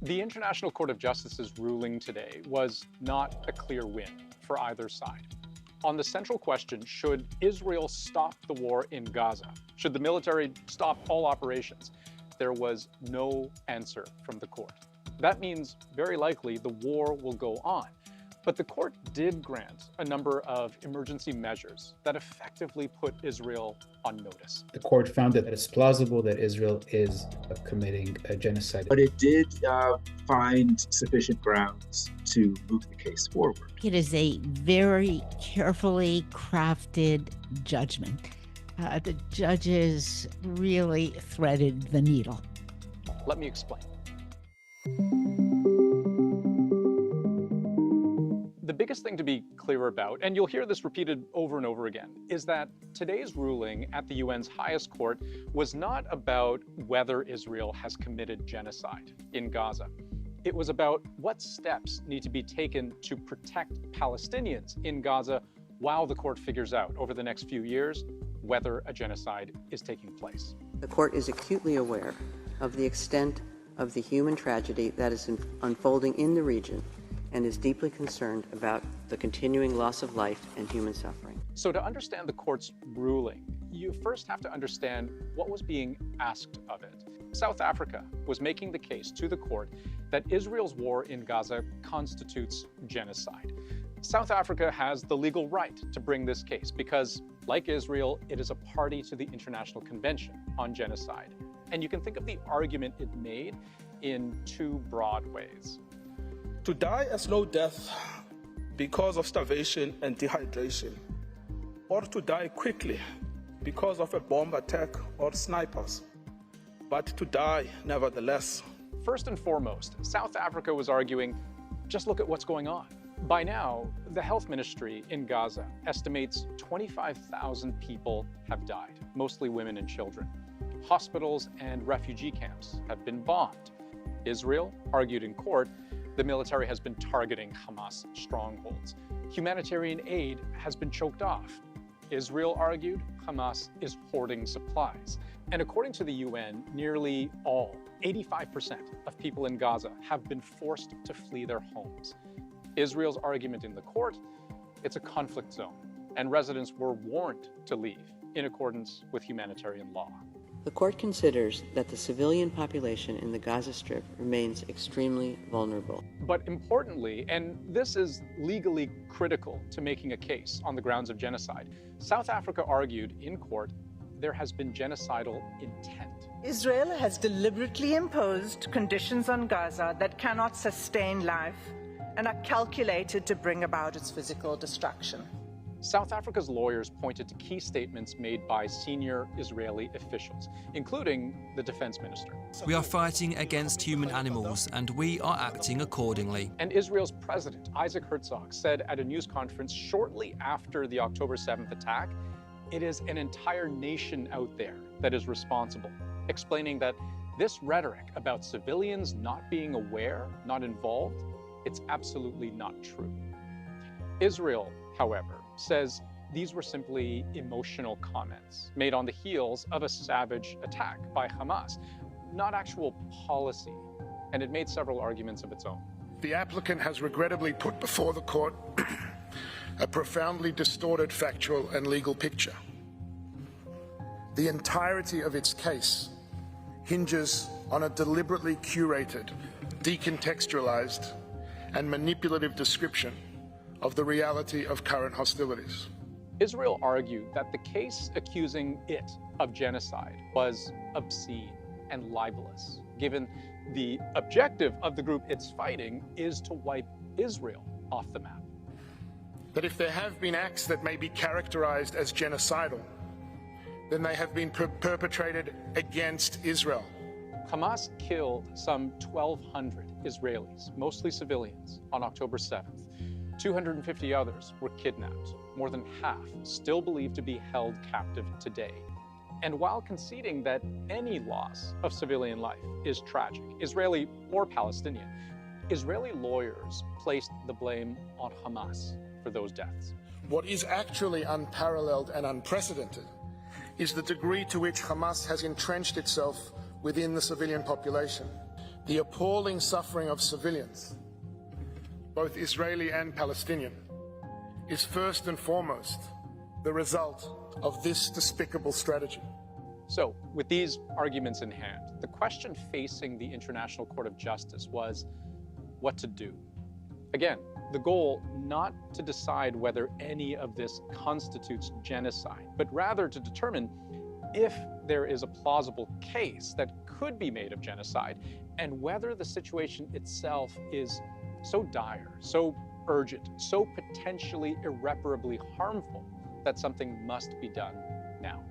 The International Court of Justice's ruling today was not a clear win for either side. On the central question, should Israel stop the war in Gaza? Should the military stop all operations? There was no answer from the court. That means very likely the war will go on. But the court did grant a number of emergency measures that effectively put Israel on notice. The court found that it's plausible that Israel is committing a genocide. But it did find sufficient grounds to move the case forward. It is a very carefully crafted judgment. The judges really threaded the needle. Let me explain. The biggest thing to be clear about, and you'll hear this repeated over and over again, is that today's ruling at the UN's highest court was not about whether Israel has committed genocide in Gaza. It was about what steps need to be taken to protect Palestinians in Gaza while the court figures out over the next few years whether a genocide is taking place. The court is acutely aware of the extent of the human tragedy that is unfolding in the region and is deeply concerned about the continuing loss of life and human suffering. So to understand the court's ruling, you first have to understand what was being asked of it. South Africa was making the case to the court that Israel's war in Gaza constitutes genocide. South Africa has the legal right to bring this case because, like Israel, it is a party to the International Convention on Genocide. And you can think of the argument it made in two broad ways. To die a slow death because of starvation and dehydration, or to die quickly because of a bomb attack or snipers, but to die nevertheless. First and foremost, South Africa was arguing, just look at what's going on. By now, the health ministry in Gaza estimates 25,000 people have died, mostly women and children. Hospitals and refugee camps have been bombed. Israel argued in court the military has been targeting Hamas strongholds. Humanitarian aid has been choked off. Israel argued Hamas is hoarding supplies. And according to the UN, nearly all, 85% of people in Gaza have been forced to flee their homes. Israel's argument in the court, it's a conflict zone, and residents were warned to leave in accordance with humanitarian law. The court considers that the civilian population in the Gaza Strip remains extremely vulnerable. But importantly, and this is legally critical to making a case on the grounds of genocide, South Africa argued in court there has been genocidal intent. Israel has deliberately imposed conditions on Gaza that cannot sustain life and are calculated to bring about its physical destruction. South Africa's lawyers pointed to key statements made by senior Israeli officials, including the defense minister. We are fighting against human animals, and we are acting accordingly. And Israel's president, Isaac Herzog, said at a news conference shortly after the October 7th attack, it is an entire nation out there that is responsible, explaining that this rhetoric about civilians not being aware, not involved, it's absolutely not true. Israel, however, says these were simply emotional comments made on the heels of a savage attack by Hamas, not actual policy, and it made several arguments of its own. The applicant has regrettably put before the court a profoundly distorted factual and legal picture. The entirety of its case hinges on a deliberately curated, decontextualized, and manipulative description of the reality of current hostilities. Israel argued that the case accusing it of genocide was obscene and libelous, given the objective of the group it's fighting is to wipe Israel off the map. That if there have been acts that may be characterized as genocidal, then they have been perpetrated against Israel. Hamas killed some 1,200 Israelis, mostly civilians, on October 7th. 250 others were kidnapped, more than half still believed to be held captive today. And while conceding that any loss of civilian life is tragic, Israeli or Palestinian, Israeli lawyers placed the blame on Hamas for those deaths. What is actually unparalleled and unprecedented is the degree to which Hamas has entrenched itself within the civilian population. The appalling suffering of civilians, both Israeli and Palestinian, is first and foremost the result of this despicable strategy. So, with these arguments in hand, the question facing the International Court of Justice was what to do. Again, the goal not to decide whether any of this constitutes genocide, but rather to determine if there is a plausible case that could be made of genocide and whether the situation itself is so dire, so urgent, so potentially irreparably harmful that something must be done now.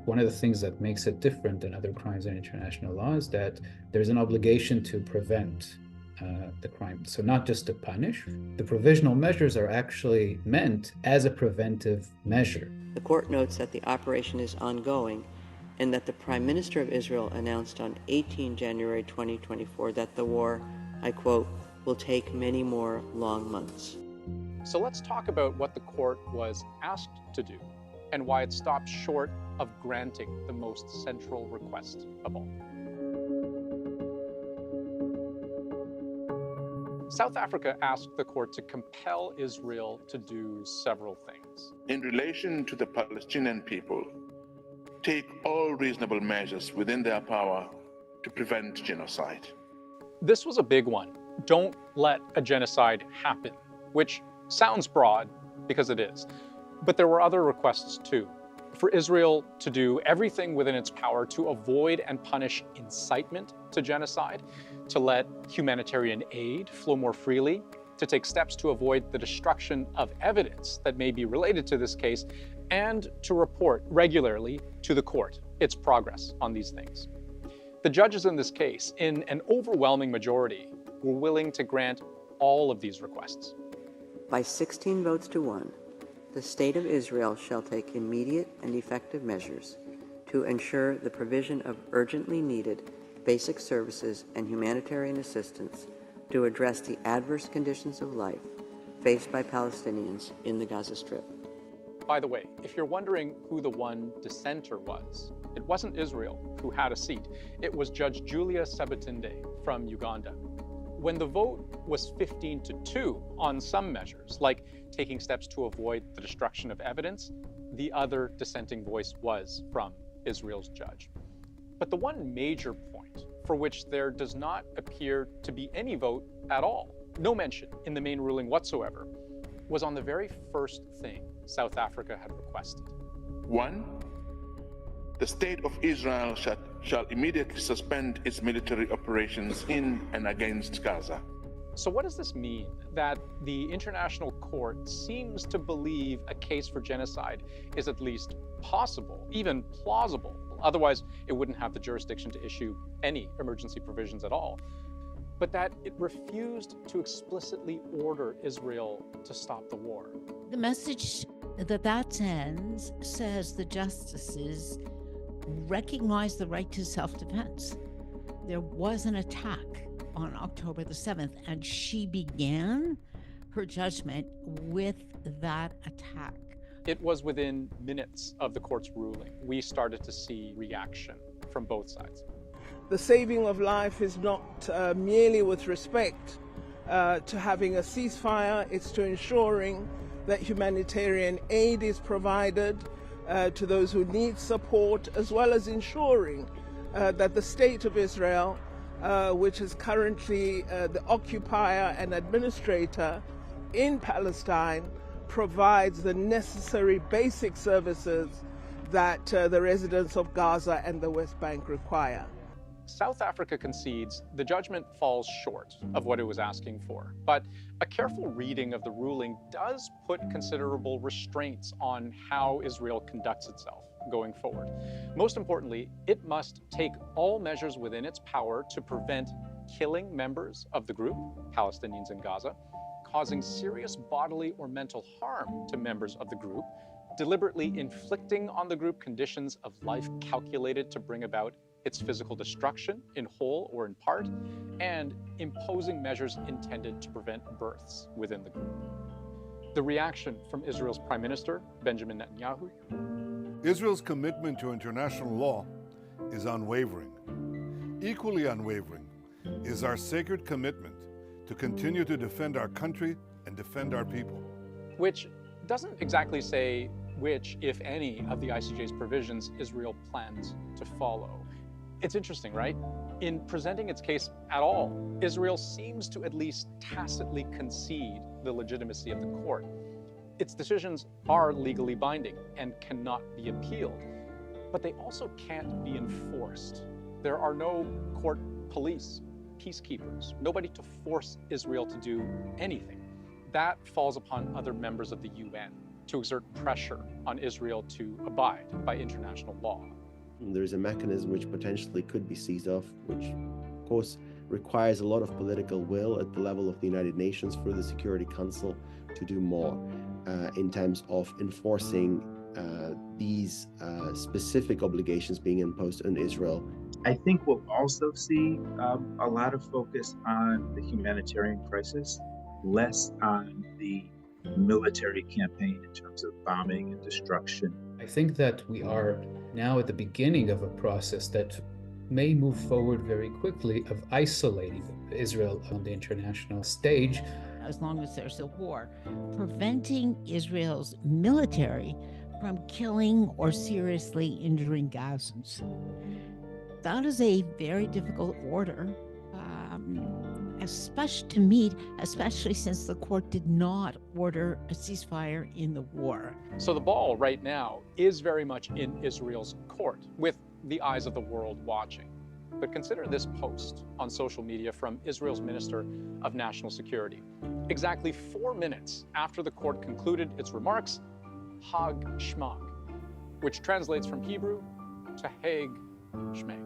One of the things that makes it different than other crimes in international law is that there's an obligation to prevent the crime. So not just to punish, the provisional measures are actually meant as a preventive measure. The court notes that the operation is ongoing and that the Prime Minister of Israel announced on 18 January 2024 that the war, I quote, will take many more long months. So let's talk about what the court was asked to do and why it stopped short of granting the most central request of all. South Africa asked the court to compel Israel to do several things. In relation to the Palestinian people, take all reasonable measures within their power to prevent genocide. This was a big one. Don't let a genocide happen, which sounds broad because it is. But there were other requests too. For Israel to do everything within its power to avoid and punish incitement to genocide, to let humanitarian aid flow more freely, to take steps to avoid the destruction of evidence that may be related to this case, and to report regularly to the court its progress on these things. The judges in this case, in an overwhelming majority, were willing to grant all of these requests. By 16 votes to 1, the State of Israel shall take immediate and effective measures to ensure the provision of urgently needed basic services and humanitarian assistance to address the adverse conditions of life faced by Palestinians in the Gaza Strip. By the way, if you're wondering who the one dissenter was, it wasn't Israel who had a seat. It was Judge Julia Sebutinde from Uganda. When the vote was 15-2 on some measures, like taking steps to avoid the destruction of evidence, the other dissenting voice was from Israel's judge. But the one major point for which there does not appear to be any vote at all, no mention in the main ruling whatsoever, was on the very first thing South Africa had requested. 1. The State of Israel shall immediately suspend its military operations in and against Gaza. So what does this mean? That the International Court seems to believe a case for genocide is at least possible, even plausible. Otherwise, it wouldn't have the jurisdiction to issue any emergency provisions at all. But that it refused to explicitly order Israel to stop the war. The message that sends says the justices recognize the right to self-defense. There was an attack on October the 7th, and she began her judgment with that attack. It was within minutes of the court's ruling. We started to see reaction from both sides. The saving of life is not merely with respect to having a ceasefire, it's to ensuring that humanitarian aid is provided to those who need support, as well as ensuring that the State of Israel, which is currently the occupier and administrator in Palestine, provides the necessary basic services that the residents of Gaza and the West Bank require. South Africa concedes the judgment falls short of what it was asking for, but a careful reading of the ruling does put considerable restraints on how Israel conducts itself going forward. Most importantly, it must take all measures within its power to prevent killing members of the group, Palestinians in Gaza, causing serious bodily or mental harm to members of the group, deliberately inflicting on the group conditions of life calculated to bring about its physical destruction in whole or in part, and imposing measures intended to prevent births within the group. The reaction from Israel's Prime Minister, Benjamin Netanyahu. Israel's commitment to international law is unwavering. Equally unwavering is our sacred commitment to continue to defend our country and defend our people. Which doesn't exactly say which, if any, of the ICJ's provisions Israel plans to follow. It's interesting, right? In presenting its case at all, Israel seems to at least tacitly concede the legitimacy of the court. Its decisions are legally binding and cannot be appealed, but they also can't be enforced. There are no court police, peacekeepers, nobody to force Israel to do anything. That falls upon other members of the UN to exert pressure on Israel to abide by international law. There's a mechanism which potentially could be seized off, which of course requires a lot of political will at the level of the United Nations for the Security Council to do more in terms of enforcing these specific obligations being imposed on Israel. I think we'll also see a lot of focus on the humanitarian crisis, less on the military campaign in terms of bombing and destruction. I think that we are now at the beginning of a process that may move forward very quickly of isolating Israel on the international stage. As long as there's a war, preventing Israel's military from killing or seriously injuring Gazans. That is a very difficult order, especially since the court did not order a ceasefire in the war. So the ball right now is very much in Israel's court, with the eyes of the world watching. But consider this post on social media from Israel's Minister of National Security. Exactly 4 minutes after the court concluded its remarks, Hag Shmag, which translates from Hebrew to Haig Shmag.